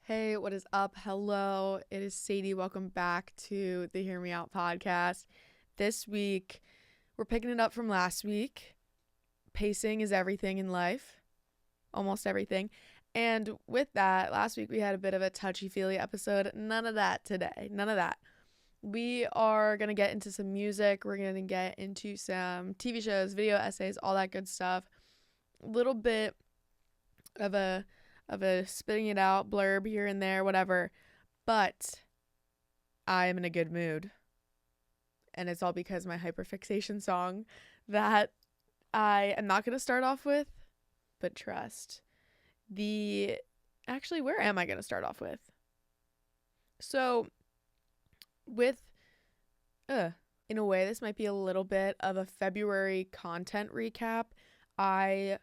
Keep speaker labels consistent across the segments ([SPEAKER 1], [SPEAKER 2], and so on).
[SPEAKER 1] Hey, what is up? Hello, it is Sadie. Welcome back to the Hear Me Out podcast. This week, we're picking it up from last week. Pacing is everything in life, almost everything. And with that, last week we had a bit of a touchy-feely episode. None of that today. None of that. We are going to get into some music. We're going to get into some TV shows, video essays, all that good stuff. A little bit of a spitting it out blurb here and there, whatever. But I am in a good mood. And it's all because my hyperfixation song that I am not going to start off with, but trust. Actually, where am I going to start off with? So, in a way, this might be a little bit of a February content recap. I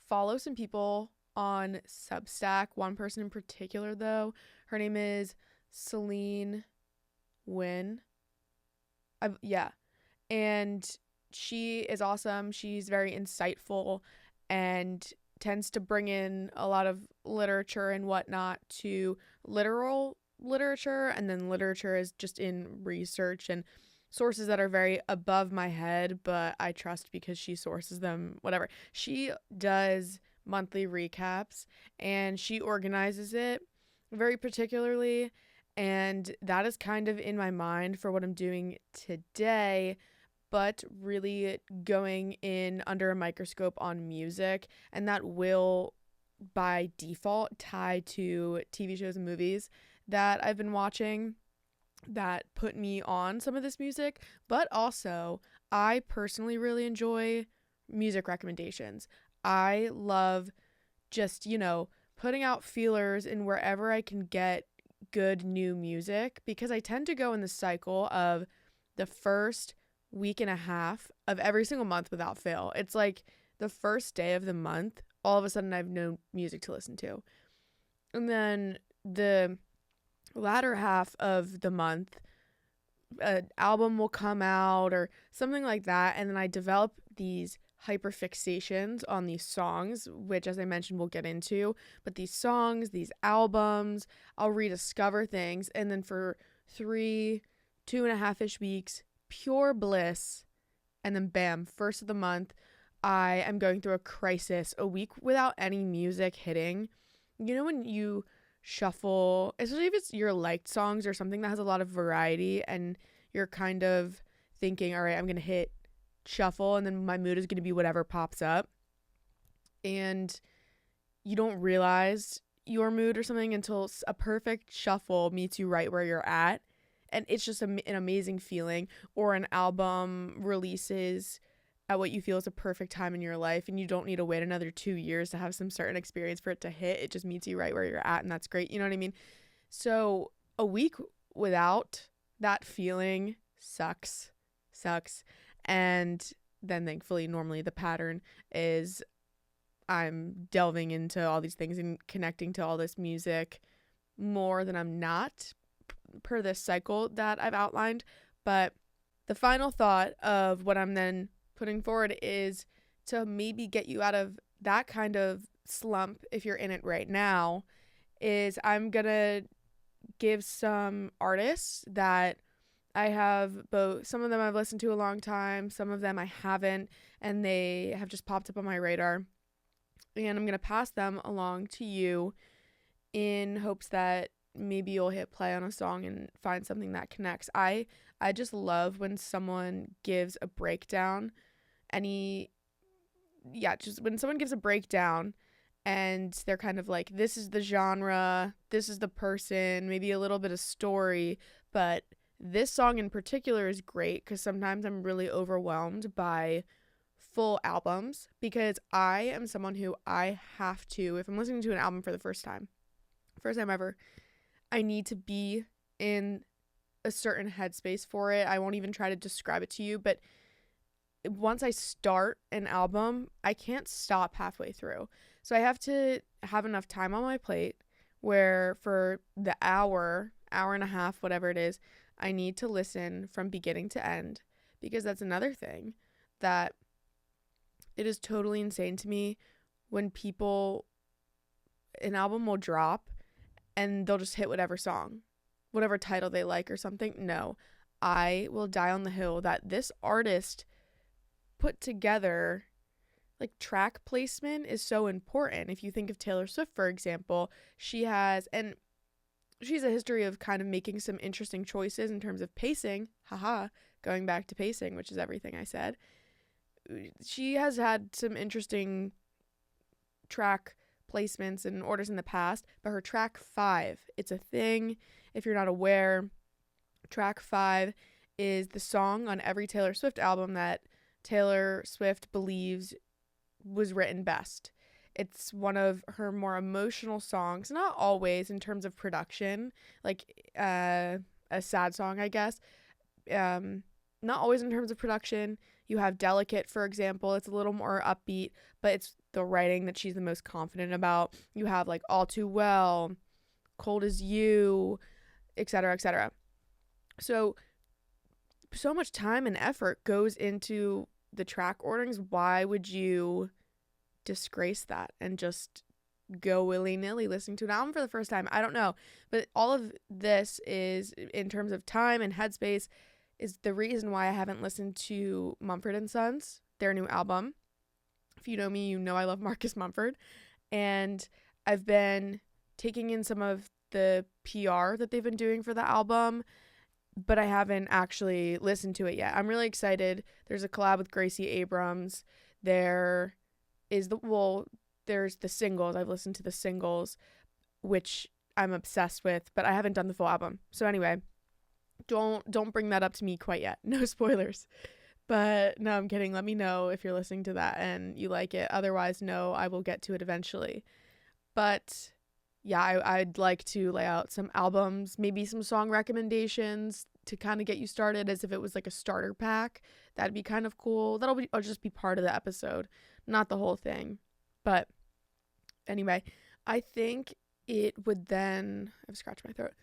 [SPEAKER 1] follow some people on Substack. One person in particular, though, her name is Celine Wynn. And she is awesome. She's very insightful and tends to bring in a lot of literature and whatnot to literal literature, and then literature is just in research and sources that are very above my head, but I trust because she sources them, whatever. She does monthly recaps and she organizes it very particularly, and that is kind of in my mind for what I'm doing today, but really going in under a microscope on music, and that will by default tie to TV shows and movies that I've been watching that put me on some of this music. But also, I personally really enjoy music recommendations. I love just, putting out feelers in wherever I can get good new music, because I tend to go in the cycle of the first week and a half of every single month without fail. It's like the first day of the month, all of a sudden I have no music to listen to. And then the latter half of the month, an album will come out or something like that, and then I develop these hyperfixations on these songs, which, as I mentioned, we'll get into. But these songs, these albums, I'll rediscover things, and then for 2.5-ish weeks, pure bliss, and then bam, first of the month, I am going through a crisis, a week without any music hitting. When you shuffle, especially if it's your liked songs or something that has a lot of variety, and you're kind of thinking, all right, I'm going to hit shuffle and then my mood is going to be whatever pops up, and you don't realize your mood or something until a perfect shuffle meets you right where you're at, and it's just an amazing feeling. Or an album releases at what you feel is a perfect time in your life, and you don't need to wait another 2 years to have some certain experience for it to hit. It just meets you right where you're at, and that's great. You know what I mean? So a week without that feeling sucks. And then thankfully, normally the pattern is I'm delving into all these things and connecting to all this music more than I'm not, per this cycle that I've outlined. But the final thought of what I'm then putting forward is to maybe get you out of that kind of slump, if you're in it right now, is I'm gonna give some artists that I have both, some of them I've listened to a long time, some of them I haven't, and they have just popped up on my radar, and I'm gonna pass them along to you in hopes that maybe you'll hit play on a song and find something that connects. I just love when someone gives a breakdown. Just when someone gives a breakdown and they're kind of like, this is the genre, this is the person, maybe a little bit of story, but this song in particular is great, because sometimes I'm really overwhelmed by full albums, because I am someone who I have to, if I'm listening to an album for the first time ever, I need to be in a certain headspace for it. I won't even try to describe it to you, but once I start an album, I can't stop halfway through. So I have to have enough time on my plate where for the hour and a half, whatever it is, I need to listen from beginning to end, because that's another thing that it is totally insane to me when an album will drop and they'll just hit whatever song, whatever title they like or something. No, I will die on the hill that this artist put together, like, track placement is so important. If you think of Taylor Swift, for example, she's a history of kind of making some interesting choices in terms of pacing. Haha, going back to pacing, which is everything I said. She has had some interesting track placements and orders in the past, but her track 5, it's a thing. If you're not aware, track 5 is the song on every Taylor Swift album that Taylor Swift believes was written best. It's one of her more emotional songs, not always in terms of production, like a sad song, I guess. Not always in terms of production. You have Delicate, for example. It's a little more upbeat, but it's the writing that she's the most confident about. You have like All Too Well, Cold as You, etc., etc. So much time and effort goes into the track orderings. Why would you disgrace that and just go willy-nilly listening to an album for the first time? I don't know. But all of this is, in terms of time and headspace, is the reason why I haven't listened to Mumford & Sons, their new album. If you know me, you know I love Marcus Mumford. And I've been taking in some of the PR that they've been doing for the album, but I haven't actually listened to it yet. I'm really excited. There's a collab with Gracie Abrams. There's the singles. I've listened to the singles, which I'm obsessed with, but I haven't done the full album. So anyway, don't bring that up to me quite yet. No spoilers. But no, I'm kidding. Let me know if you're listening to that and you like it. Otherwise, no, I will get to it eventually. But yeah, I'd like to lay out some albums, maybe some song recommendations to kind of get you started, as if it was like a starter pack. That'd be kind of cool. I'll just be part of the episode, not the whole thing. But anyway, I think it would then, I've scratched my throat.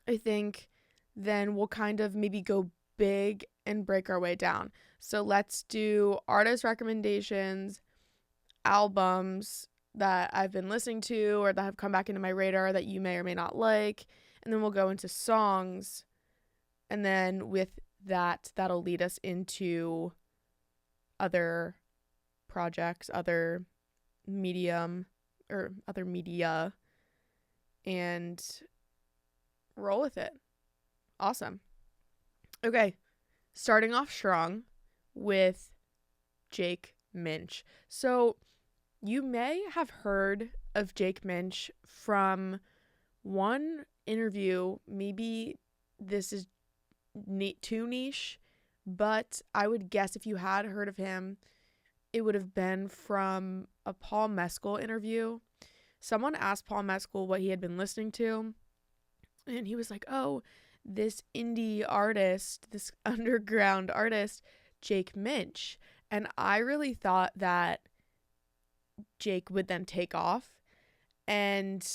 [SPEAKER 1] I think then we'll kind of maybe go big and break our way down. So let's do artist recommendations, albums that I've been listening to or that have come back into my radar that you may or may not like, and then we'll go into songs, and then with that'll lead us into other projects, other media, and roll with it. Awesome. Okay, starting off strong with Jake Minch. So you may have heard of Jake Minch from one interview. Maybe this is too niche, but I would guess if you had heard of him, it would have been from a Paul Mescal interview. Someone asked Paul Mescal what he had been listening to, and he was like, oh, this indie artist, this underground artist, Jake Minch. And I really thought that Jake would then take off. And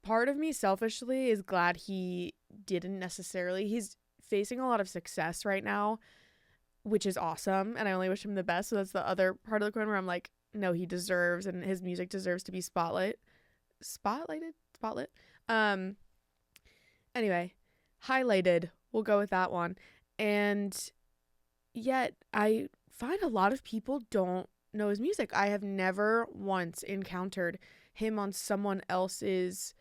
[SPEAKER 1] part of me selfishly is glad he didn't necessarily. He's facing a lot of success right now, which is awesome. And I only wish him the best. So that's the other part of the coin where I'm like, no, he deserves, and his music deserves to be spotlit. Anyway, highlighted. We'll go with that one. And yet I find a lot of people don't know his music. I have never once encountered him on someone else's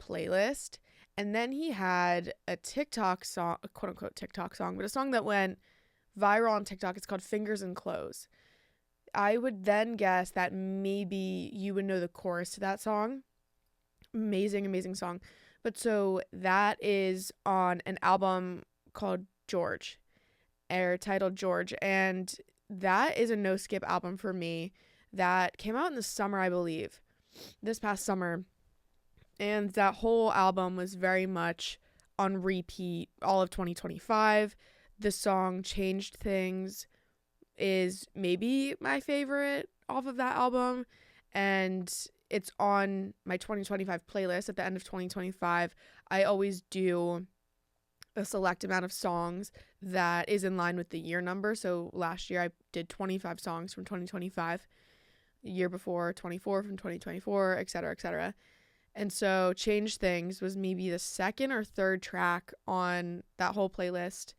[SPEAKER 1] playlist. And then he had a TikTok song, a quote unquote TikTok song, but a song that went viral on TikTok. It's called Fingers and Clothes. I would then guess that maybe you would know the chorus to that song. Amazing song. But so that is on an album called George, or titled George. And that is a no skip album for me. That came out in the summer, I believe, this past summer. And that whole album was very much on repeat all of 2025. The song Changed Things is maybe my favorite off of that album. And it's on my 2025 playlist at the end of 2025. I always do a select amount of songs that is in line with the year number. So last year I did 25 songs from 2025. The year before, 24 from 2024, etc., etc. And so Change Things was maybe the second or third track on that whole playlist.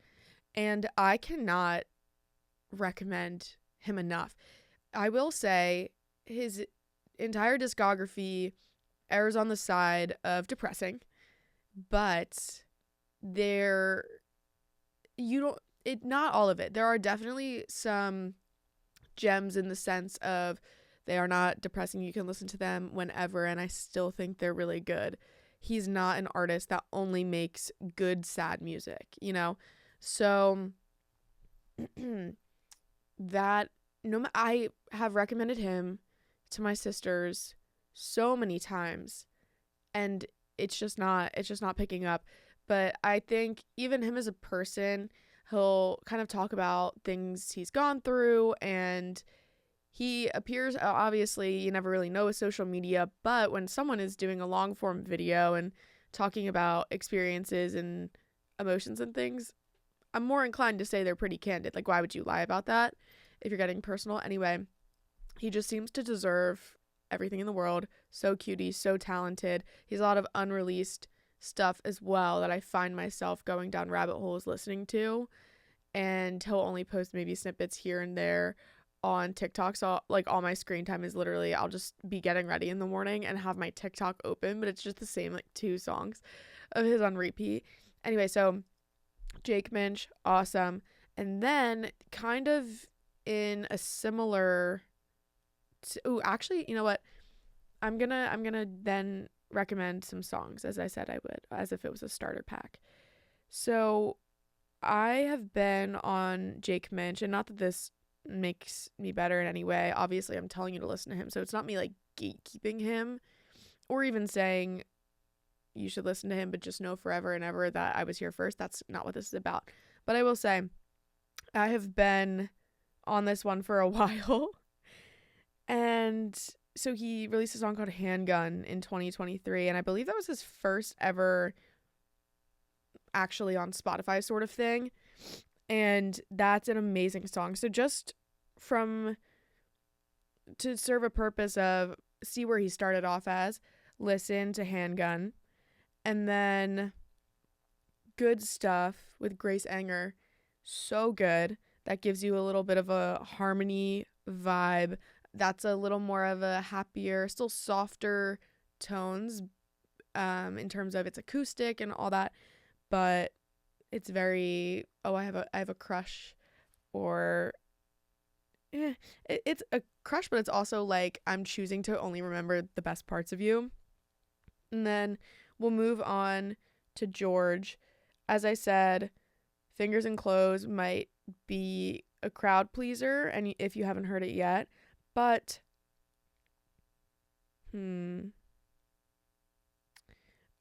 [SPEAKER 1] And I cannot recommend him enough. I will say his entire discography errs on the side of depressing, but there you don't it not all of it. There are definitely some gems in the sense of they are not depressing. You can listen to them whenever, and I still think they're really good. He's not an artist that only makes good sad music, you know? So that I have recommended him to my sisters so many times, and it's just not picking up. But I think even him as a person, he'll kind of talk about things he's gone through, and he appears, obviously you never really know with social media, but when someone is doing a long form video and talking about experiences and emotions and things, I'm more inclined to say they're pretty candid. Like, why would you lie about that if you're getting personal? Anyway, he just seems to deserve everything in the world. So cutie, so talented. He has a lot of unreleased stuff as well that I find myself going down rabbit holes listening to. And he'll only post maybe snippets here and there on TikTok. So like all my screen time is literally, I'll just be getting ready in the morning and have my TikTok open, but it's just the same like 2 songs of his on repeat. Anyway, so Jake Minch, awesome. And then kind of in a similar actually, you know what? I'm gonna then recommend some songs, as I said I would, as if it was a starter pack. So I have been on Jake Minch, and not that this makes me better in any way. Obviously, I'm telling you to listen to him, so it's not me like gatekeeping him or even saying you should listen to him, but just know forever and ever that I was here first. That's not what this is about. But I will say, I have been on this one for a while. And so he released a song called Handgun in 2023. And I believe that was his first ever actually on Spotify sort of thing. And that's an amazing song. So just to serve a purpose of see where he started off as, listen to Handgun. And then Good Stuff with Grace Anger. So good. That gives you a little bit of a harmony vibe. That's a little more of a happier, still softer tones in terms of its acoustic and all that. But it's very, I have a crush, or it's a crush, but it's also like I'm choosing to only remember the best parts of you. And then we'll move on to George. As I said, Fingers and Clothes might be a crowd pleaser, and if you haven't heard it yet, but I'm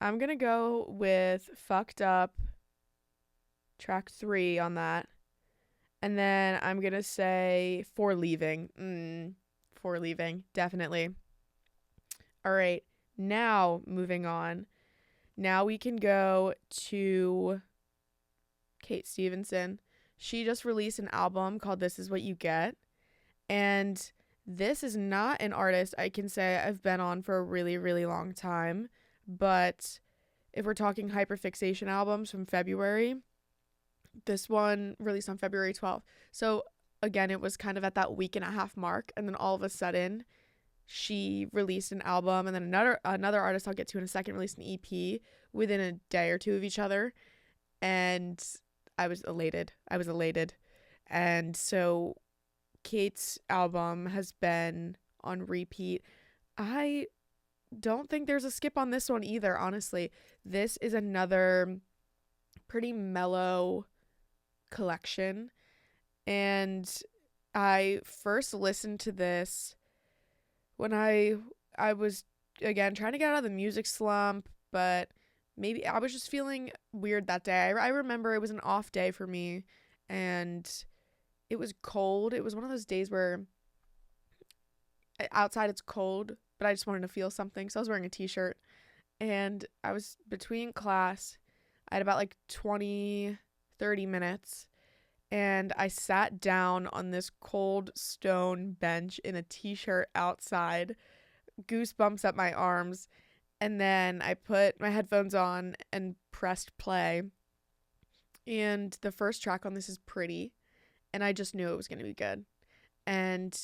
[SPEAKER 1] gonna go with Fucked Up, track 3 on that. And then I'm gonna say For Leaving. For Leaving, definitely. All right, now moving on. Now we can go to Kate Stevenson. She just released an album called This Is What You Get. And this is not an artist I can say I've been on for a really, really long time. But if we're talking hyperfixation albums from February, this one released on February 12th. So again, it was kind of at that week and a half mark. And then all of a sudden, she released an album. And then another artist I'll get to in a second released an EP within a day or two of each other. And I was elated. And so Kate's album has been on repeat. I don't think there's a skip on this one either, honestly. This is another pretty mellow collection. And I first listened to this when I was, again, trying to get out of the music slump, but maybe I was just feeling weird that day. I remember it was an off day for me, and it was cold. It was one of those days where outside it's cold, but I just wanted to feel something. So I was wearing a t-shirt, and I was between class. I had about like 20, 30 minutes, and I sat down on this cold stone bench in a t-shirt outside, goosebumps up my arms, And then I put my headphones on and pressed play. And the first track on this is Pretty. And I just knew it was going to be good. And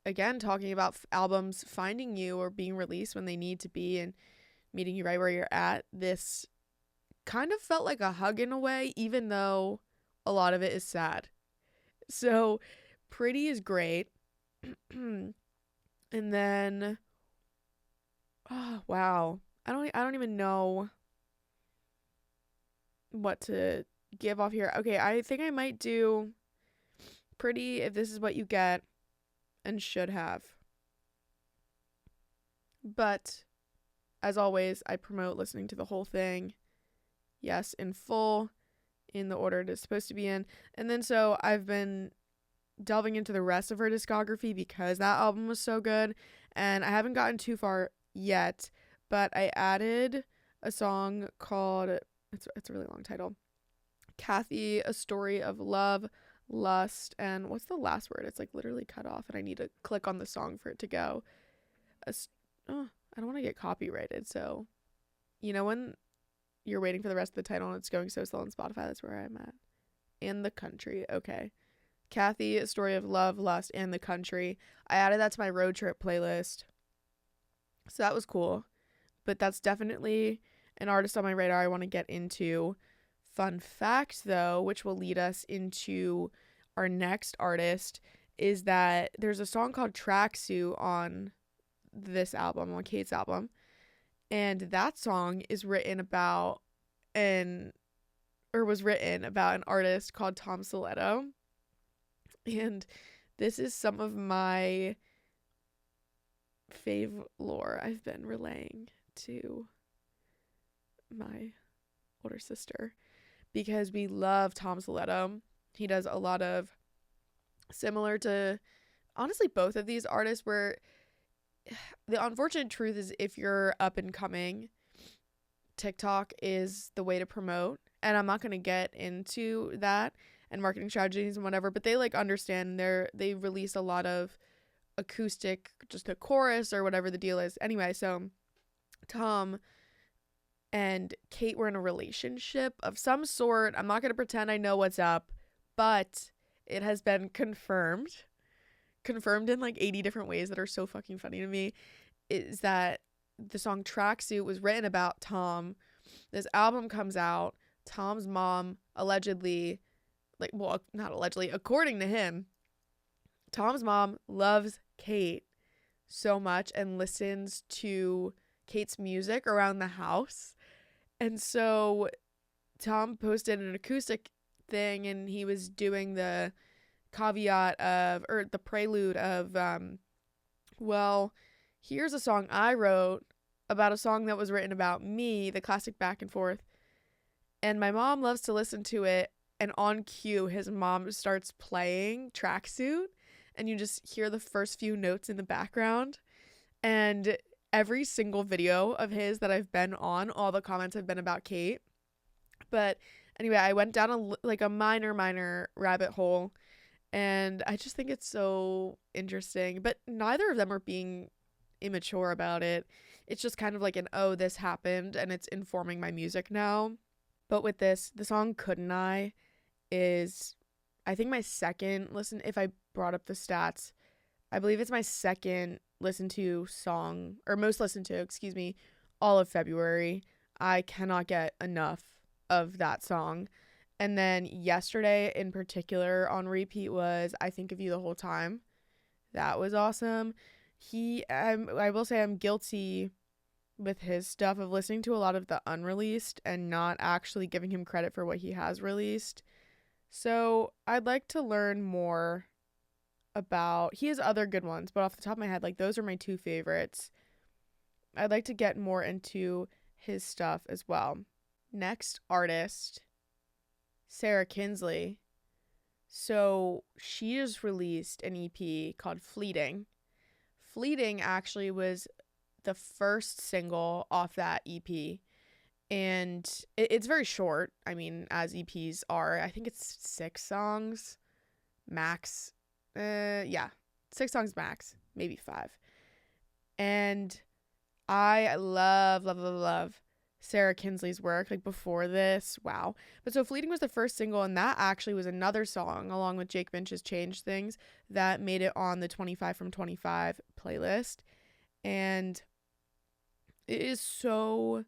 [SPEAKER 1] again, talking about albums finding you or being released when they need to be and meeting you right where you're at, this kind of felt like a hug in a way, even though a lot of it is sad. So Pretty is great. And then, oh wow, I don't even know what to give off here. Okay, I think I might do Pretty, If This Is What You Get, and Should Have. But as always, I promote listening to the whole thing. Yes, in full, in the order it is supposed to be in. And then so I've been delving into the rest of her discography because that album was so good. And I haven't gotten too far yet, but I added a song called, it's a really long title, Kathy, A Story of Love, Lust, and what's the last word? It's like literally cut off and I need to click on the song for it to go. I don't want to get copyrighted, so you know when you're waiting for the rest of the title and it's going so slow on Spotify, that's where I'm at. And the country. Okay. Kathy, A Story of Love, Lust, and the Country. I added that to my road trip playlist. So that was cool. But that's definitely an artist on my radar I want to get into. Fun fact, though, which will lead us into our next artist, is that there's a song called Tracksuit on this album, on Kate's album. And that song is written about was written about an artist called Tom Stiletto. And this is some of my fave lore I've been relaying to my older sister because we love Tom Stiletto. He does a lot of similar to, honestly, both of these artists, where the unfortunate truth is if you're up and coming, TikTok is the way to promote. And I'm not going to get into that and marketing strategies and whatever, but they like understand they release a lot of acoustic, just a chorus or whatever the deal is. Anyway, so Tom and Kate were in a relationship of some sort. I'm not going to pretend I know what's up, but it has been confirmed in like 80 different ways that are so fucking funny to me, is that the song Tracksuit was written about Tom. This album comes out. Tom's mom allegedly, like, well, not allegedly, according to him, Tom's mom loves Kate so much and listens to Kate's music around the house. And so Tom posted an acoustic thing and he was doing the caveat of, or the prelude of, well, here's a song I wrote about a song that was written about me, the classic back and forth. And my mom loves to listen to it. And on cue, his mom starts playing Tracksuit. And you just hear the first few notes in the background. And every single video of his that I've been on, all the comments have been about Kate. But anyway, I went down a minor rabbit hole. And I just think it's so interesting. But neither of them are being immature about it. It's just kind of like this happened and it's informing my music now. But with this, the song Couldn't I is, I think, my second listen. If I brought up the stats, I believe it's my second listened to song, or most listened to, all of February. I cannot get enough of that song. And then yesterday in particular on repeat was I Think of You the Whole Time. That was awesome. I will say I'm guilty with his stuff of listening to a lot of the unreleased and not actually giving him credit for what he has released. So I'd like to learn more about, he has other good ones, but off the top of my head, like, those are my two favorites. I'd like to get more into his stuff as well. Next artist, Sarah Kinsley. So she just released an EP called Fleeting. Fleeting actually was the first single off that EP, and it's very short. I mean, as EPs are. I think it's 6 songs max. 6 songs max, maybe 5. And I love, love, love, love Sarah Kinsley's work. Like before this, wow. But so Fleeting was the first single, and that actually was another song along with Jake Minch's Change Things that made it on the 25 from 25 playlist. And it is so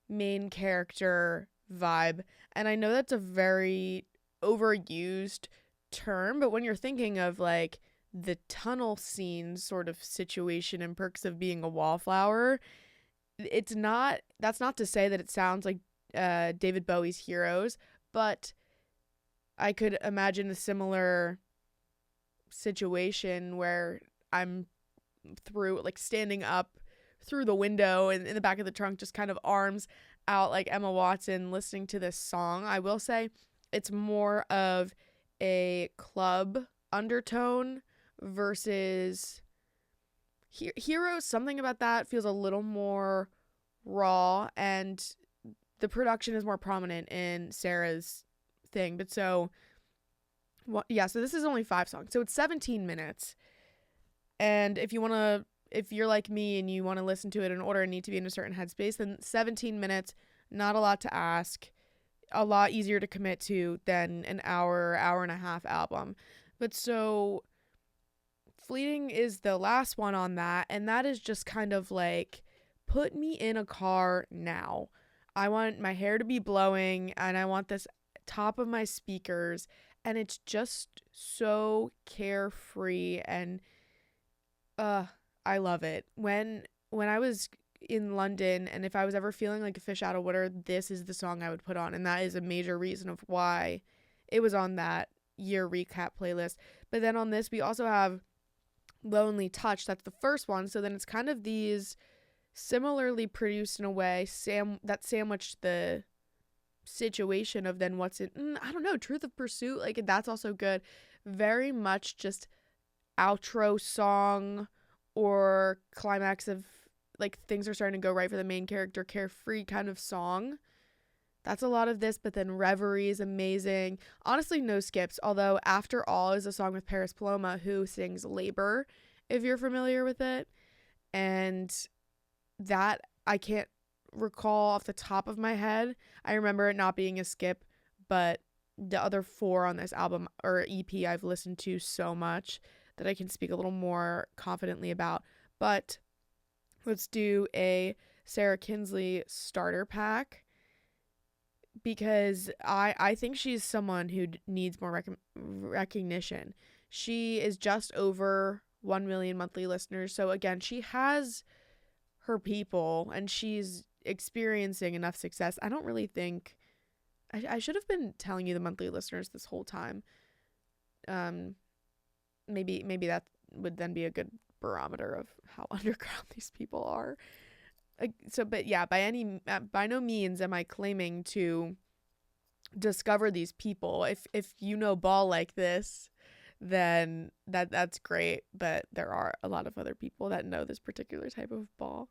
[SPEAKER 1] main character vibe. And I know that's a very overused term, but when you're thinking of like the tunnel scene sort of situation in Perks of Being a Wallflower, that's not to say that it sounds like David Bowie's Heroes, but I could imagine a similar situation where I'm through, like, standing up through the window and in the back of the trunk, just kind of arms out like Emma Watson, listening to this song. I will say it's more of a club undertone versus Heroes. Something about that feels a little more raw, and the production is more prominent in Sarah's thing. But so, well, yeah, so this is only 5 songs. So it's 17 minutes. And if you're like me and you want to listen to it in order and need to be in a certain headspace, then 17 minutes, not a lot to ask, a lot easier to commit to than an hour and a half album. But so Fleeting is the last one on that, and that is just kind of like, put me in a car now. I want my hair to be blowing, and I want this top of my speakers, and it's just so carefree, and I love it. When I was in London, and if I was ever feeling like a fish out of water, this is the song I would put on, and that is a major reason of why it was on that year recap playlist. But then on this, we also have Lonely Touch. That's the first one. So then it's kind of these similarly produced in a way, that sandwich the situation of then what's in, I don't know, Truth of Pursuit, like that's also good. Very much just outro song or climax of like things are starting to go right for the main character, carefree kind of song. That's a lot of this. But then Reverie is amazing. Honestly, no skips, although After All is a song with Paris Paloma, who sings Labor, if you're familiar with it. And that I can't recall off the top of my head. I remember it not being a skip, but the other 4 on this album or EP I've listened to so much that I can speak a little more confidently about. But let's do a Sarah Kinsley starter pack, because I think she's someone who needs more recognition. She is just over 1 million monthly listeners. So again, she has her people and she's experiencing enough success. I don't really think I should have been telling you the monthly listeners this whole time. Maybe that would then be a good barometer of how underground these people are. So, but yeah, by no means am I claiming to discover these people. If you know ball like this, then that's great. But there are a lot of other people that know this particular type of ball.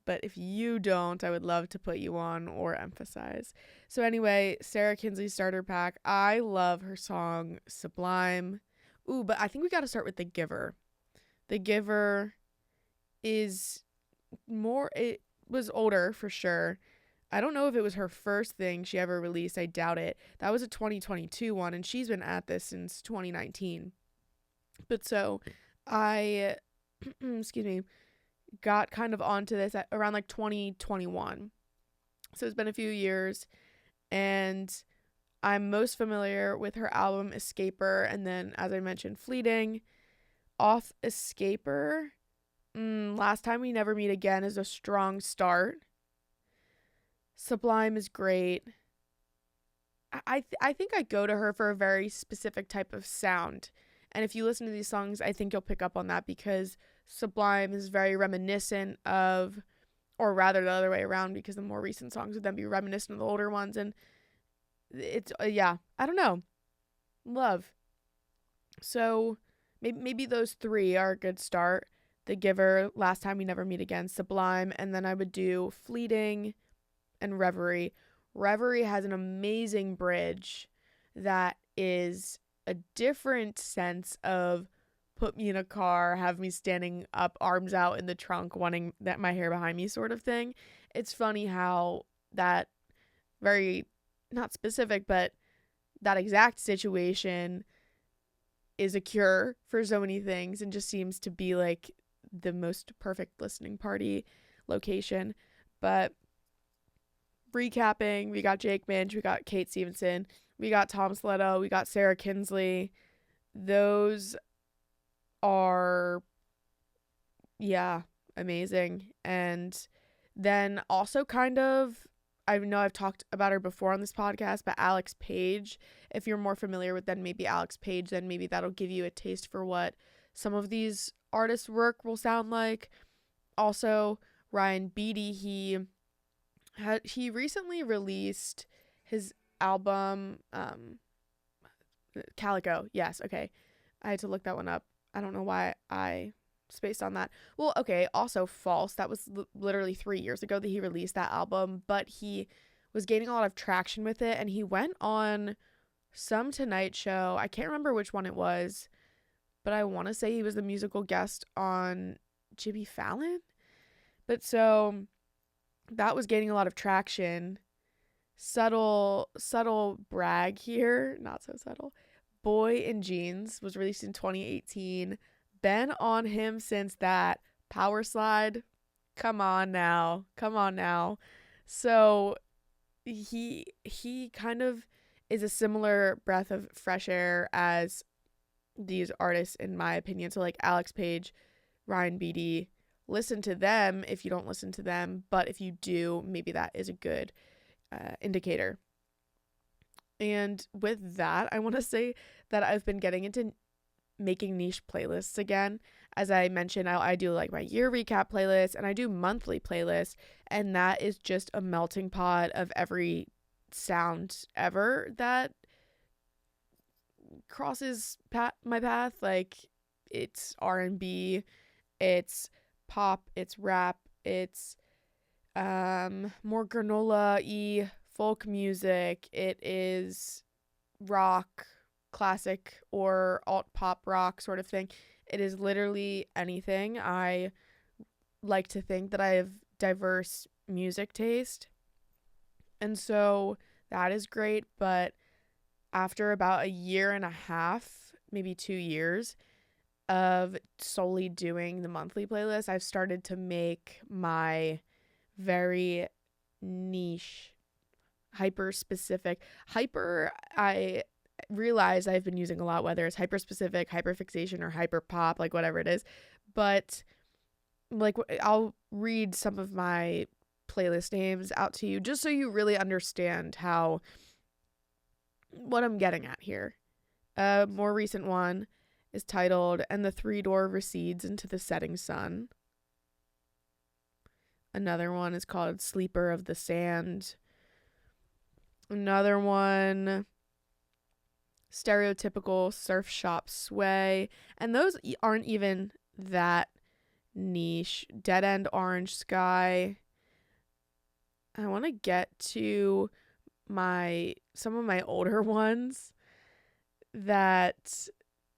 [SPEAKER 1] But if you don't, I would love to put you on or emphasize. So anyway, Sarah Kinsley's starter pack. I love her song Sublime. Ooh, but I think we got to start with The Giver. The Giver is more, it was older for sure. I don't know if it was her first thing she ever released. I doubt it. That was a 2022 one, and she's been at this since 2019. But so I, excuse me, got kind of onto this at around like 2021. So it's been a few years, and I'm most familiar with her album Escaper, and then, as I mentioned, Fleeting. Off Escaper, Last Time We Never Meet Again is a strong start. Sublime is great. I think I go to her for a very specific type of sound. And if you listen to these songs, I think you'll pick up on that, because Sublime is very reminiscent of, or rather the other way around, because the more recent songs would then be reminiscent of the older ones. And it's, yeah, I don't know. Love. So maybe those 3 are a good start. The Giver, Last Time We Never Meet Again, Sublime, and then I would do Fleeting and Reverie. Reverie has an amazing bridge that is a different sense of put me in a car, have me standing up, arms out in the trunk, wanting that my hair behind me sort of thing. It's funny how that very, not specific, but that exact situation is a cure for so many things and just seems to be like the most perfect listening party location. But recapping, we got Jake Minch, we got Kate Stevenson, we got Tom Sletto, we got Sarah Kinsley. Those are, yeah, amazing. And then also kind of, I know I've talked about her before on this podcast, but Alex Page, if you're more familiar with then maybe Alex Page, then maybe that'll give you a taste for what some of these artists' work will sound like. Also, Ryan Beatty, he recently released his album, Calico. Yes, okay. I had to look that one up. I don't know why I spaced on that. Well, okay, also False. That was literally 3 years ago that he released that album, but he was gaining a lot of traction with it, and he went on some Tonight Show. I can't remember which one it was, but I want to say he was the musical guest on Jimmy Fallon. But so that was gaining a lot of traction. Subtle brag here, not so subtle. Boy in Jeans was released in 2018. Been on him since that. Power Slide, come on now. So he kind of is a similar breath of fresh air as these artists, in my opinion. So like Alex Page, Ryan Beatty, listen to them if you don't listen to them, but if you do, maybe that is a good indicator. And with that, I want to say that I've been getting into making niche playlists again. As I mentioned, I do like my year recap playlist, and I do monthly playlists, and that is just a melting pot of every sound ever that crosses my path. Like, it's R&B, it's pop, it's rap, it's more granola-y folk music, it is rock, classic or alt pop rock sort of thing. It is literally anything. I like to think that I have diverse music taste, and so that is great. But after about a year and a half, maybe 2 years of solely doing the monthly playlist, I've started to make my very niche, hyper specific. I realize I've been using a lot, whether it's hyper specific, hyper fixation, or hyper pop, like whatever it is. But like, I'll read some of my playlist names out to you just so you really understand what I'm getting at here. A more recent one is titled "And the Three Door Recedes into the Setting Sun." Another one is called "Sleeper of the Sand." Another one, "Stereotypical Surf Shop Sway." And those aren't even that niche. "Dead End Orange Sky." I want to get to some of my older ones that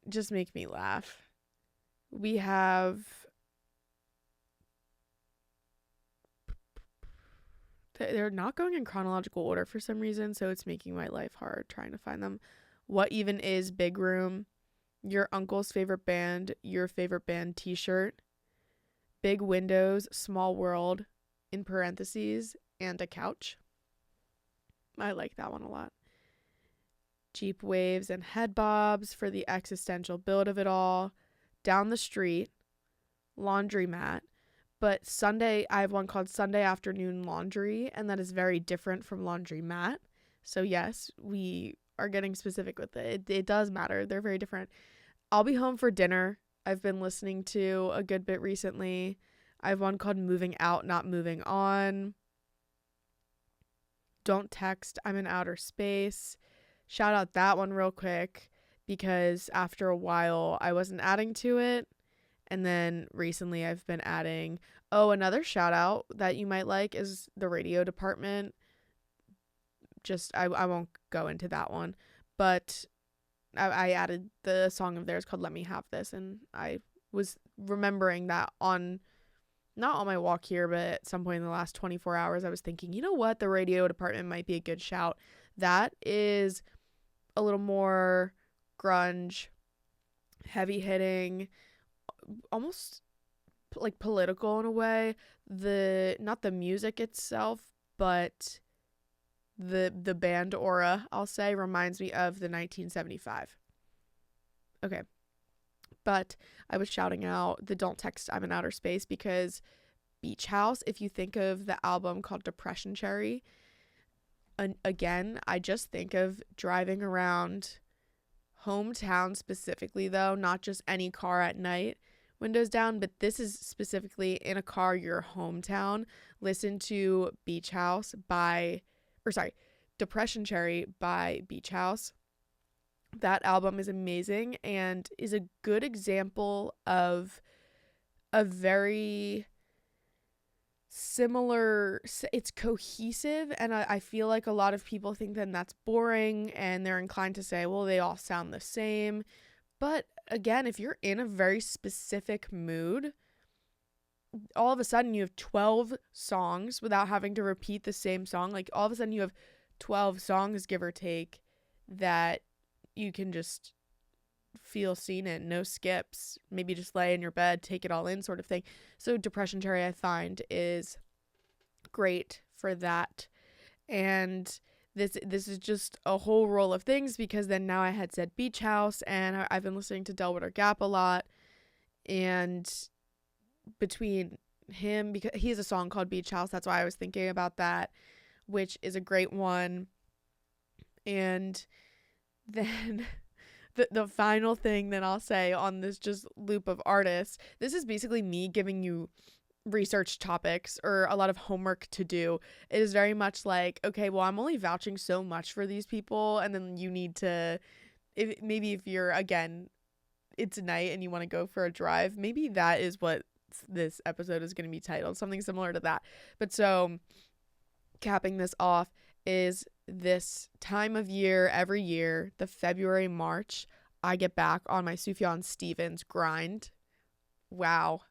[SPEAKER 1] just make me laugh. We have, they're not going in chronological order for some reason, so it's making my life hard trying to find them. "What Even Is Big Room," "Your Uncle's Favorite Band," "Your Favorite Band T-Shirt," "Big Windows," "Small World," in parentheses, "and a Couch." I like that one a lot. "Jeep Waves and Head Bobs" for the existential build of it all. "Down the Street," "Laundromat." But Sunday, I have one called "Sunday Afternoon Laundry," and that is very different from "Laundromat." So yes, we are getting specific with it. It does matter. They're very different. "I'll Be Home for Dinner," I've been listening to a good bit recently. I have one called "Moving Out, Not Moving On." "Don't Text, I'm in Outer Space." Shout out that one real quick, because after a while I wasn't adding to it. And then recently I've been adding. Oh, another shout out that you might like is "The Radio Department." Just, I won't go into that one. But I added the song of theirs called Let Me Have This, and I was remembering that not on my walk here, but at some point in the last 24 hours, I was thinking, you know what, the radio department might be a good shout. That is a little more grunge, heavy hitting, almost like political in a way. Not the music itself, but the band aura, I'll say, reminds me of the 1975. Okay. But I was shouting out the Don't Text I'm in Outer Space because Beach House, if you think of the album called Depression Cherry, again, I just think of driving around hometown specifically, though, not just any car at night, windows down, but this is specifically in a car, your hometown. Listen to Depression Cherry by Beach House. That album is amazing and is a good example of a very similar, it's cohesive, and I feel like a lot of people think then that's boring and they're inclined to say, well, they all sound the same. But again, if you're in a very specific mood, all of a sudden you have 12 songs without having to repeat the same song. Like all of a sudden you have 12 songs, give or take, that you can just feel seen in, no skips, maybe just lay in your bed, take it all in sort of thing. So Depression Cherry, I find, is great for that. And this is just a whole roll of things, because then now I had said Beach House, and I've been listening to Delwater Gap a lot, and between him, because he has a song called Beach House, that's why I was thinking about that, which is a great one. And then the final thing that I'll say on this just loop of artists, this is basically me giving you research topics or a lot of homework to do. It is very much like, okay, well, I'm only vouching so much for these people, and then you need to, if you're, again, it's night and you want to go for a drive, maybe that is what this episode is going to be titled, something similar to that. But so capping this off is this time of year every year, the February, March, I get back on my Sufjan Stevens grind. Wow.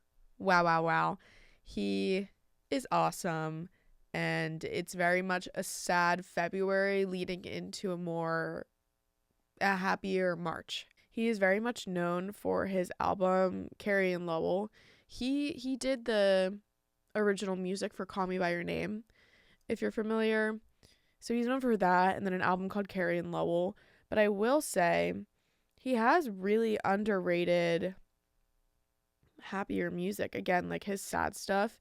[SPEAKER 1] He is awesome, and it's very much a sad February leading into a happier March. He is very much known for his album Carrie and Lowell. He did the original music for Call Me By Your Name, if you're familiar. So he's known for that, and then an album called Carrie and Lowell. But I will say he has really underrated happier music. Again, like his sad stuff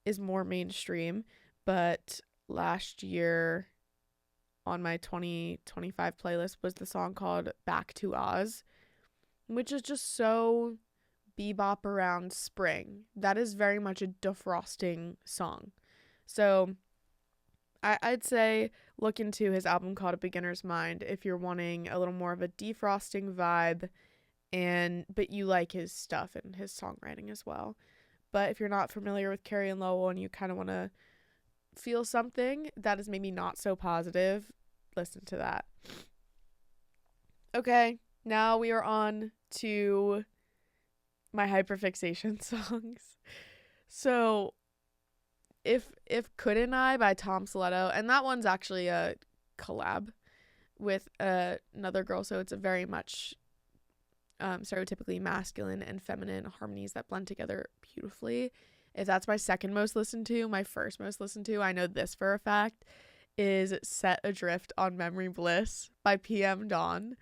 [SPEAKER 1] is more mainstream, but last year on my 2025 playlist was the song called Back to Oz, which is just so bebop around spring. That is very much a defrosting song. So I'd say look into his album called A Beginner's Mind if you're wanting a little more of a defrosting vibe, but you like his stuff and his songwriting as well. But if you're not familiar with Carrie and Lowell and you kind of want to feel something that is maybe not so positive, listen to that. Okay, now we are on to my hyperfixation songs. So if Couldn't I by Tom Soletto, and that one's actually a collab with another girl, so it's a very much stereotypically masculine and feminine harmonies that blend together beautifully. If that's my second most listened to, my first most listened to, I know this for a fact, is Set Adrift on Memory Bliss by PM Dawn.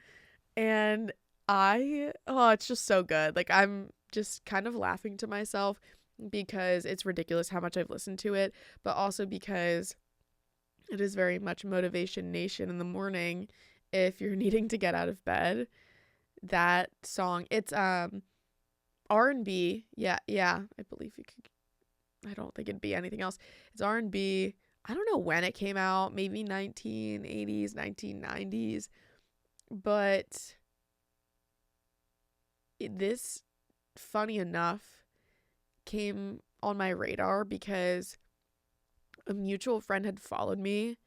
[SPEAKER 1] And it's just so good. Like, I'm just kind of laughing to myself because it's ridiculous how much I've listened to it, but also because it is very much Motivation Nation in the morning if you're needing to get out of bed. That song, it's R&B. Yeah, I believe you could, I don't think it'd be anything else. It's R&B. I don't know when it came out, maybe 1980s, 1990s, but this, funny enough, came on my radar because a mutual friend had followed me,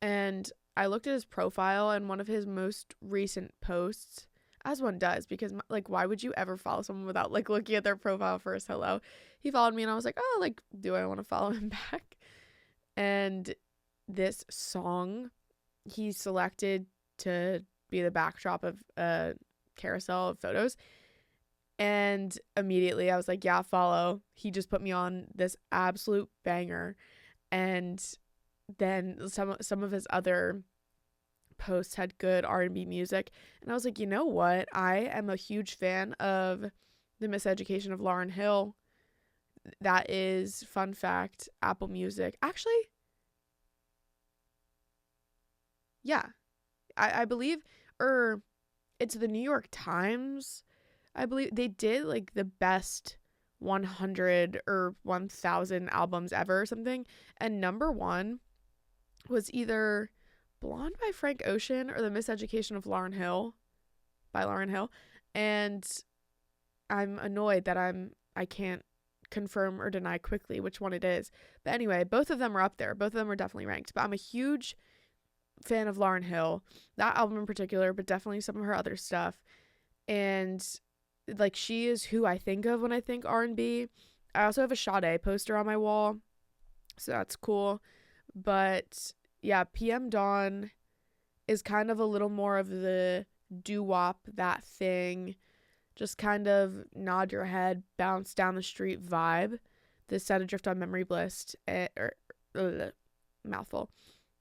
[SPEAKER 1] and I looked at his profile, and one of his most recent posts, as one does, because like, why would you ever follow someone without like looking at their profile first? Hello. He followed me, and I was like, oh, like, do I want to follow him back? And this song he selected to be the backdrop of a carousel of photos. And immediately I was like, yeah, follow. He just put me on this absolute banger. And then some of his other posts had good R&B music. And I was like, you know what? I am a huge fan of The Miseducation of Lauryn Hill. That is, fun fact, Apple Music. Actually, yeah, I believe, it's the New York Times. I believe they did like the best 100 or 1000 albums ever or something. And number one was either Blonde by Frank Ocean or The Miseducation of Lauryn Hill by Lauryn Hill. And I'm annoyed that I can't confirm or deny quickly which one it is. But anyway, both of them are up there. Both of them are definitely ranked. But I'm a huge fan of Lauryn Hill, that album in particular, but definitely some of her other stuff. And like, she is who I think of when I think R&B. I also have a Sade poster on my wall, so that's cool. But yeah, PM Dawn is kind of a little more of the doo-wop, that thing, just kind of nod your head, bounce down the street vibe. The Set Adrift on Memory Bliss, mouthful.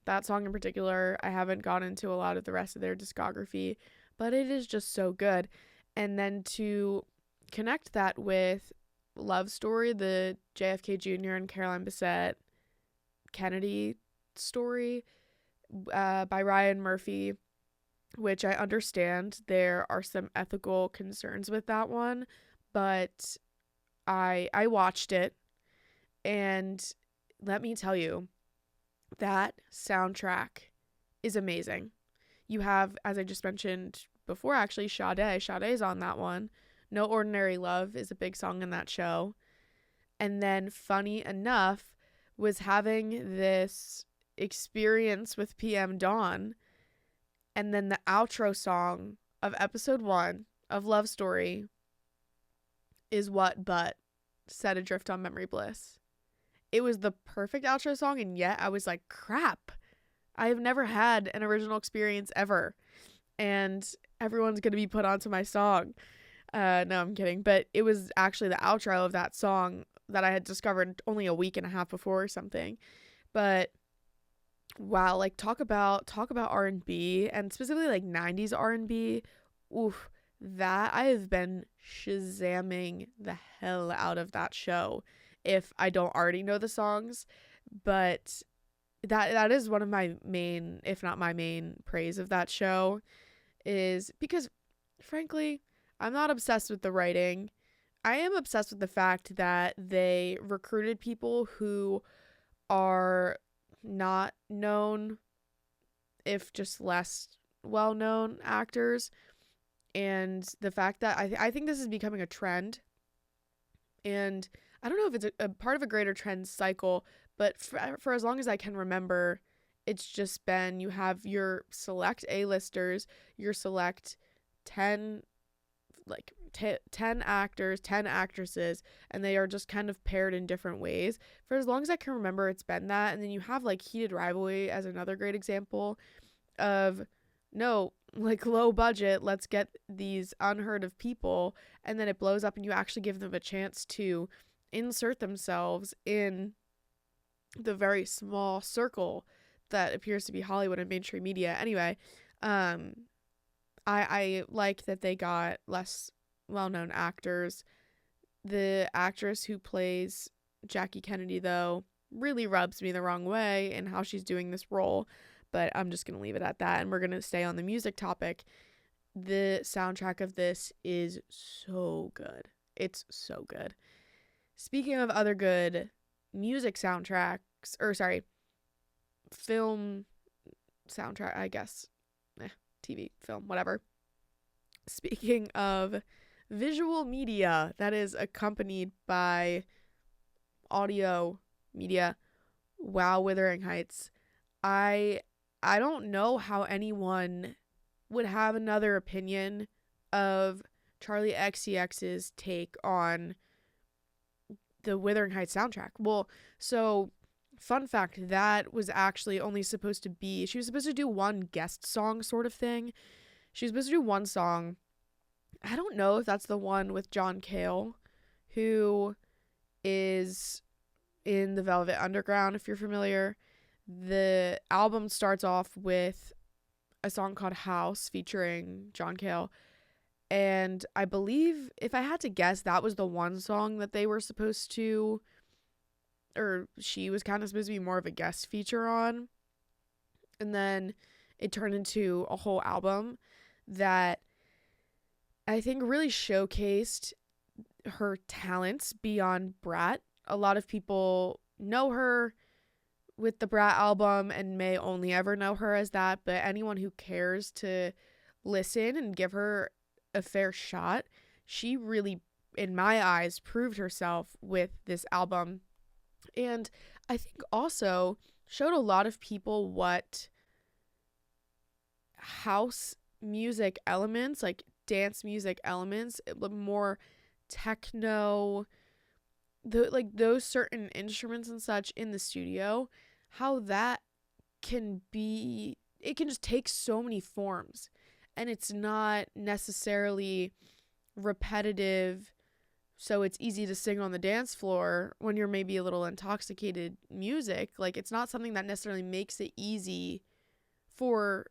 [SPEAKER 1] That song in particular, I haven't gone into a lot of the rest of their discography, but it is just so good. And then to connect that with Love Story, the JFK Jr. and Carolyn Bessette Kennedy story by Ryan Murphy, which I understand there are some ethical concerns with that one, but I watched it, and let me tell you, that soundtrack is amazing. You have, as I just mentioned before, actually, Sade. Sade's on that one. No Ordinary Love is a big song in that show. And then, funny enough, was having this experience with PM Dawn. And then the outro song of episode 1 of Love Story is what but Set Adrift on Memory Bliss. It was the perfect outro song, and yet I was like, crap, I have never had an original experience ever. And everyone's going to be put onto my song. No, I'm kidding. But it was actually the outro of that song that I had discovered only a week and a half before or something. But wow, like talk about R&B, and specifically like 90s R&B. Oof, that I have been shazamming the hell out of that show if I don't already know the songs. But that is one of my main, if not my main, praise of that show, is because frankly, I'm not obsessed with the writing. I am obsessed with the fact that they recruited people who are not known, if just less well-known actors, and the fact that I think this is becoming a trend, and I don't know if it's a part of a greater trend cycle, but for as long as I can remember, it's just been, you have your select A-listers, your select 10 actors, 10 actresses, and they are just kind of paired in different ways. For as long as I can remember, it's been that. And then you have like Heated Rivalry as another great example of, no, like, low budget, let's get these unheard of people, and then it blows up and you actually give them a chance to insert themselves in the very small circle that appears to be Hollywood and mainstream media. Anyway, I like that they got less well-known actors. The actress who plays Jackie Kennedy, though, really rubs me the wrong way in how she's doing this role, but I'm just going to leave it at that, and we're going to stay on the music topic. The soundtrack of this is so good. It's so good. Speaking of other good music soundtracks, film soundtrack, I guess. TV, film, whatever. Speaking of visual media that is accompanied by audio media, wow, Wuthering Heights. I I don't know how anyone would have another opinion of Charlie XCX's take on the Wuthering Heights soundtrack. Well, so fun fact, that was actually only supposed to be, she was supposed to do one guest song sort of thing. She was supposed to do one song. I don't know if that's the one with John Cale, who is in the Velvet Underground, if you're familiar. The album starts off with a song called House featuring John Cale. And I believe, if I had to guess, that was the one song that they were supposed to, or she was kind of supposed to be more of a guest feature on. And then it turned into a whole album that I think really showcased her talents beyond Brat. A lot of people know her with the Brat album and may only ever know her as that, but anyone who cares to listen and give her a fair shot, she really, in my eyes, proved herself with this album. And I think also showed a lot of people what house music elements, like dance music elements, more techno, those certain instruments and such in the studio, how that can be, it can just take so many forms, and it's not necessarily repetitive, so it's easy to sing on the dance floor when you're maybe a little intoxicated music. Like, it's not something that necessarily makes it easy for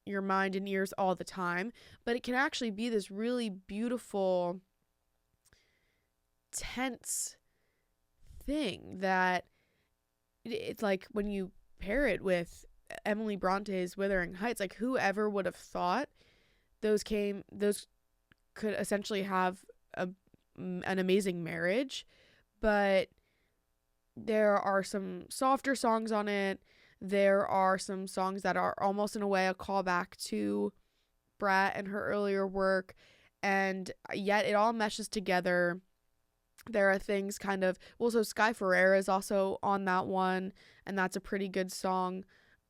[SPEAKER 1] your mind and ears all the time, but it can actually be this really beautiful, tense thing that it's like when you pair it with Emily Bronte's Wuthering Heights, like whoever would have thought those could essentially have an amazing marriage. But there are some softer songs on it. There are some songs that are almost in a way a callback to Brat and her earlier work, and yet it all meshes together. There are things kind of, well, so Sky Ferreira is also on that one, and that's a pretty good song.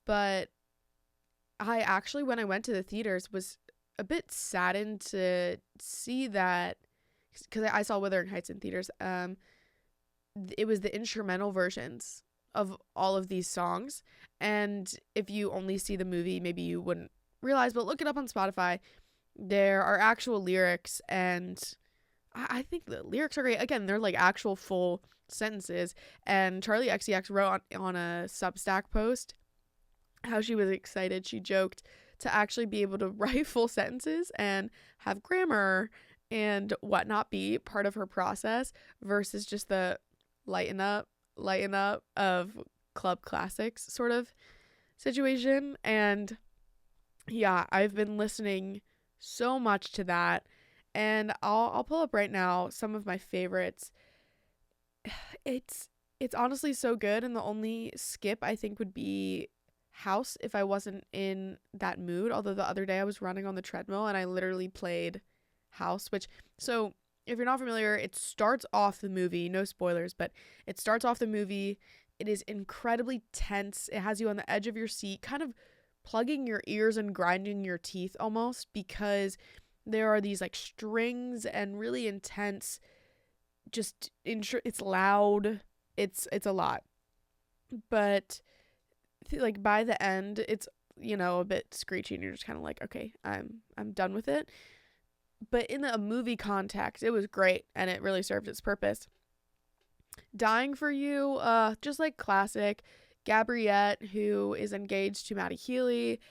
[SPEAKER 1] But I actually, when I went to the theaters, was a bit saddened to see that, because I saw Wuthering Heights in theaters. It was the instrumental versions of all of these songs, and if you only see the movie, maybe you wouldn't realize, but look it up on Spotify. There are actual lyrics, and I think the lyrics are great. Again, they're like actual full sentences, and Charlie XCX wrote on a Substack post how she was excited, she joked, to actually be able to write full sentences and have grammar and whatnot be part of her process versus just the lighten up of club classics sort of situation. And yeah, I've been listening so much to that, and I'll pull up right now some of my favorites. It's honestly so good, and the only skip I think would be House if I wasn't in that mood. Although the other day I was running on the treadmill and I literally played House, which, so if you're not familiar, it starts off the movie, no spoilers, but it starts off the movie. It is incredibly tense. It has you on the edge of your seat, kind of plugging your ears and grinding your teeth almost, because there are these like strings and really intense, just it's loud. It's a lot. But like by the end, it's, a bit screechy, and you're just kind of like, okay, I'm done with it. But in a movie context, it was great, and it really served its purpose. Dying for You, just like classic. Gabriette, who is engaged to Matty Healy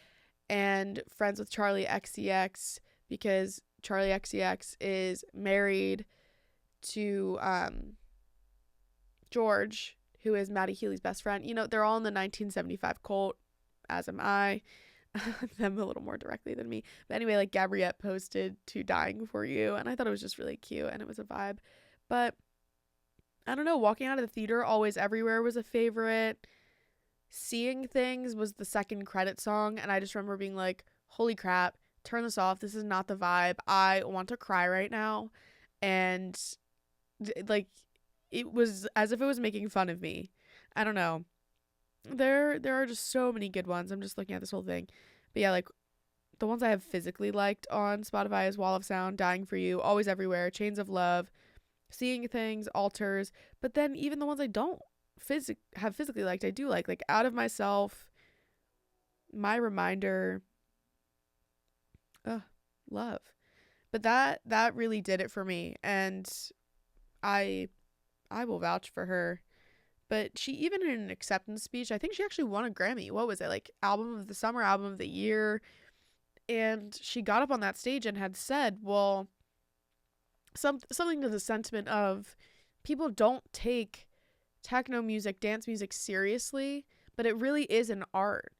[SPEAKER 1] and friends with Charlie XCX, because Charlie XCX is married to George, who is Matty Healy's best friend. They're all in the 1975 cult, as am I. Them a little more directly than me. But anyway, like Gabriette posted to Dying for You, and I thought it was just really cute, and it was a vibe. But I don't know, walking out of the theater, Always Everywhere was a favorite. Seeing Things was the second credit song, and I just remember being like, holy crap, turn this off. This is not the vibe. I want to cry right now. And like, it was as if it was making fun of me. I don't know. there are just so many good ones. I'm just looking at this whole thing. But yeah, like the ones I have physically liked on Spotify is Wall of Sound, Dying for You, Always Everywhere, Chains of Love, Seeing Things, Altars. But then even the ones I don't have physically liked, I do like Out of Myself, My Reminder, Love. But that really did it for me, and I will vouch for her. But she, even in an acceptance speech, I think she actually won a Grammy. What was it? Like Album of the Summer, Album of the Year. And she got up on that stage and had said, well, something to the sentiment of people don't take techno music, dance music seriously, but it really is an art.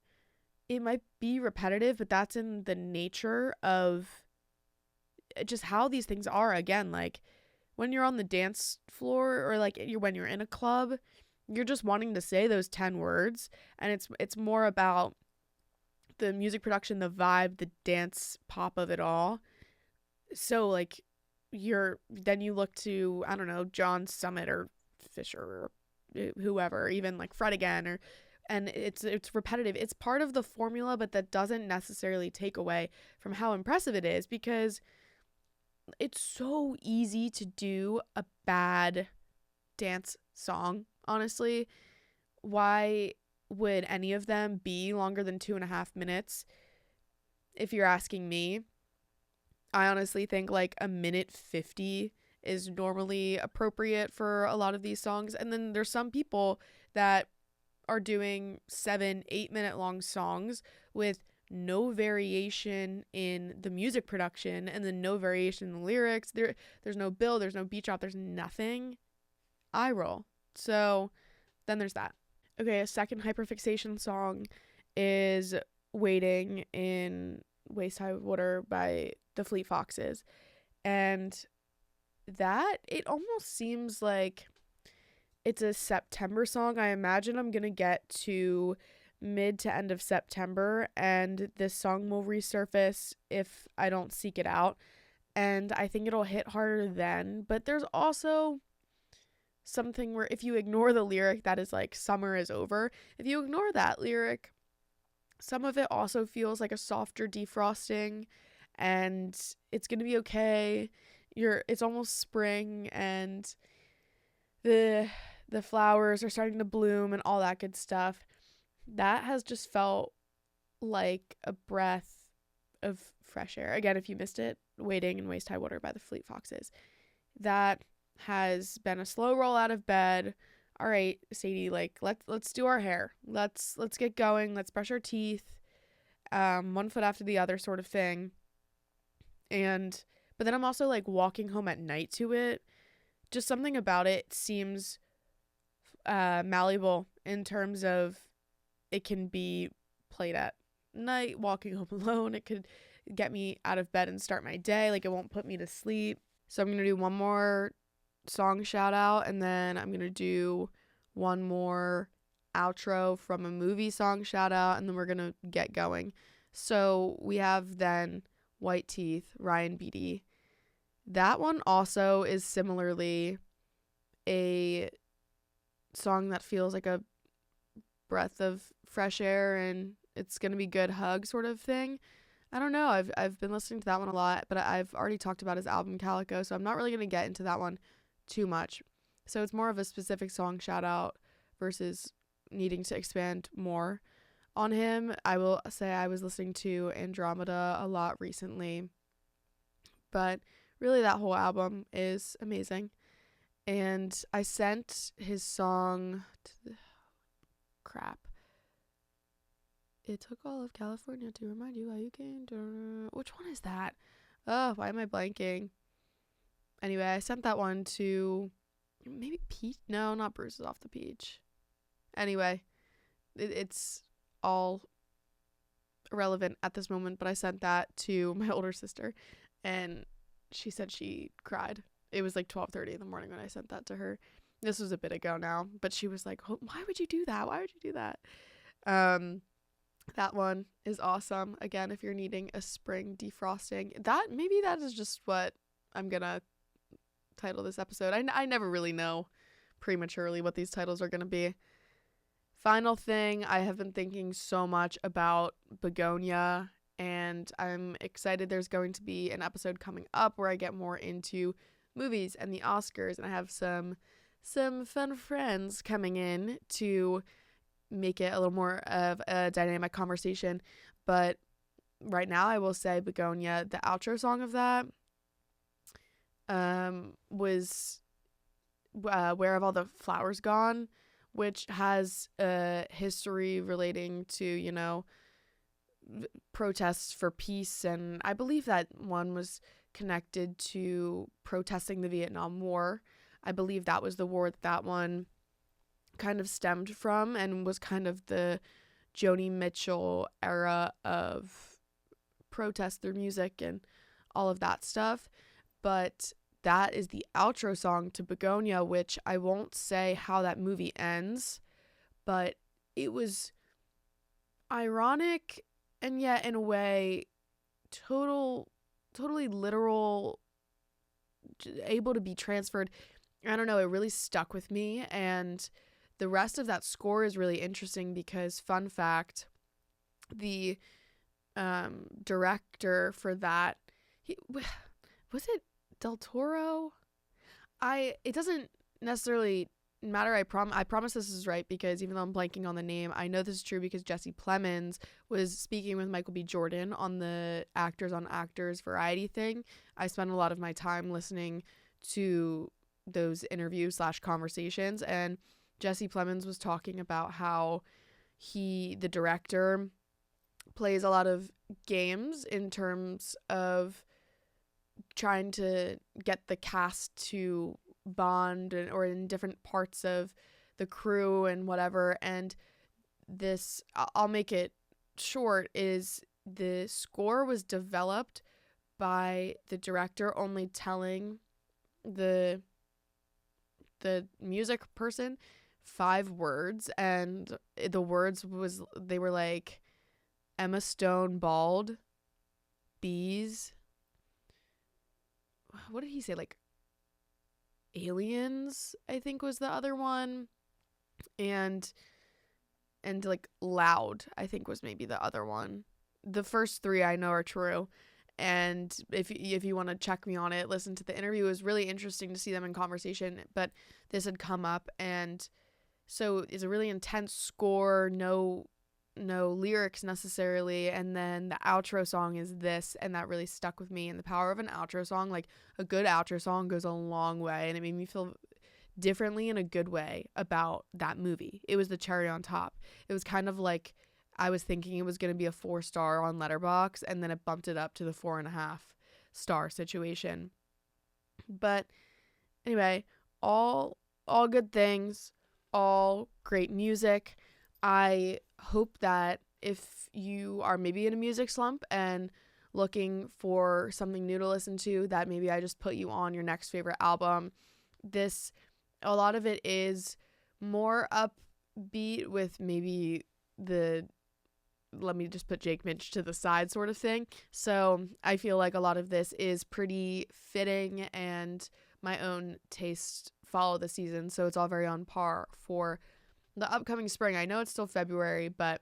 [SPEAKER 1] It might be repetitive, but that's in the nature of just how these things are. Again, like when you're on the dance floor, or like when you're in a club, you're just wanting to say those 10 words, and it's more about the music production, the vibe, the dance pop of it all. So like then you look to, I don't know, John Summit or Fisher or whoever, even like Fred Again, and it's repetitive. It's part of the formula, but that doesn't necessarily take away from how impressive it is, because it's so easy to do a bad dance song, honestly. Why would any of them be longer than 2.5 minutes? If you're asking me, I honestly think like a minute 50 is normally appropriate for a lot of these songs. And then there's some people that are doing 7-8 minute long songs with no variation in the music production, and then no variation in the lyrics. There's no build, there's no beat drop, there's nothing. I roll. So then there's that. Okay, a second hyperfixation song is Waiting in Waist High Water by the Fleet Foxes. And that, it almost seems like it's a September song. I imagine I'm going to get to mid to end of September, and this song will resurface if I don't seek it out. And I think it'll hit harder then. But there's also something where if you ignore the lyric that is like summer is over, if you ignore that lyric, some of it also feels like a softer defrosting, and it's gonna be okay. It's almost spring, and the flowers are starting to bloom and all that good stuff. That has just felt like a breath of fresh air. Again, if you missed it, Waiting in Waist High Water by the Fleet Foxes. That has been a slow roll out of bed. All right, Sadie, like let's do our hair. Let's get going. Let's brush our teeth. One foot after the other sort of thing. But then I'm also like walking home at night to it. Just something about it seems malleable in terms of it can be played at night, walking home alone. It could get me out of bed and start my day. Like, it won't put me to sleep. So I'm going to do one more song shout out, and then I'm going to do one more outro from a movie song shout out, and then we're going to get going. So we have then White Teeth, Ryan Beatty. That one also is similarly a song that feels like a breath of fresh air, and it's going to be good hug sort of thing. I don't know. I've been listening to that one a lot, but I've already talked about his album Calico, so I'm not really going to get into that one too much. So it's more of a specific song shout out versus needing to expand more on him. I will say I was listening to Andromeda a lot recently, but really that whole album is amazing. And I sent his song to crap. It took all of California to remind you how you came to... Which one is that? Oh, why am I blanking? Anyway, I sent that one to... Maybe Peach? No, not Bruises Off the Peach. Anyway, it's all irrelevant at this moment, but I sent that to my older sister, and she said she cried. It was like 12:30 in the morning when I sent that to her. This was a bit ago now, but she was like, oh, why would you do that? Why would you do that? That one is awesome. Again, if you're needing a spring defrosting, maybe that is just what I'm gonna title this episode. I never really know prematurely what these titles are gonna be. Final thing, I have been thinking so much about Begonia, and I'm excited there's going to be an episode coming up where I get more into movies and the Oscars, and I have some fun friends coming in to make it a little more of a dynamic conversation. But right now I will say Begonia, the outro song of that was Where Have All the Flowers Gone, which has a history relating to, protests for peace. And I believe that one was connected to protesting the Vietnam War. I believe that was the war that one kind of stemmed from, and was kind of the Joni Mitchell era of protest through music and all of that stuff. But that is the outro song to Begonia, which I won't say how that movie ends, but it was ironic and yet in a way totally literal, able to be transferred. I don't know, it really stuck with me, and the rest of that score is really interesting because, fun fact, the director for that, was it Del Toro? It doesn't necessarily matter. I promise this is right, because even though I'm blanking on the name, I know this is true because Jesse Plemons was speaking with Michael B. Jordan on the Actors on Actors variety thing. I spent a lot of my time listening to those interviews / conversations, and Jesse Plemons was talking about how the director, plays a lot of games in terms of trying to get the cast to bond, or in different parts of the crew and whatever. And this, I'll make it short, is the score was developed by the director only telling the music person 5 words, and the words they were like Emma Stone bald, bees, what did he say, like aliens, I think was the other one, and like loud, I think was maybe the other one. The first 3 I know are true, and if you want to check me on it, listen to the interview. It was really interesting to see them in conversation, but this had come up, and so it's a really intense score, no lyrics necessarily, and then the outro song is this, and that really stuck with me. And the power of an outro song, like a good outro song, goes a long way, and it made me feel differently in a good way about that movie. It was the cherry on top. It was kind of like I was thinking it was going to be a 4-star on Letterboxd, and then it bumped it up to the 4.5-star situation. But anyway, all good things, all great music. I hope that if you are maybe in a music slump and looking for something new to listen to, that maybe I just put you on your next favorite album. A lot of it is more upbeat with maybe let me just put Jake Minch to the side sort of thing. So I feel like a lot of this is pretty fitting, and my own taste follow the season. So it's all very on par for the upcoming spring. I know it's still February, but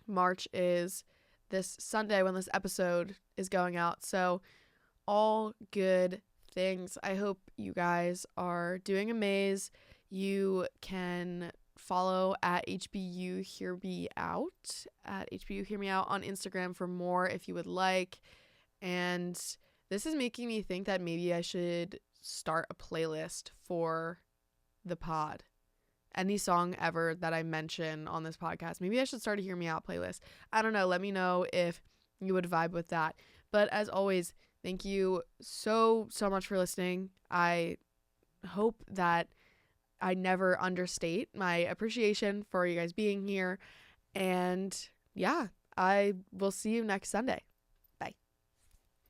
[SPEAKER 1] March is this Sunday when this episode is going out. So all good things. I hope you guys are doing amaze. You can follow at HBU Hear Me Out, at HBU Hear Me Out on Instagram for more if you would like. And this is making me think that maybe I should start a playlist for the pod. Any song ever that I mention on this podcast, maybe I should start a Hear Me Out playlist. I don't know. Let me know if you would vibe with that. But as always, thank you so much for listening. I hope that I never understate my appreciation for you guys being here. And yeah, I will see you next Sunday.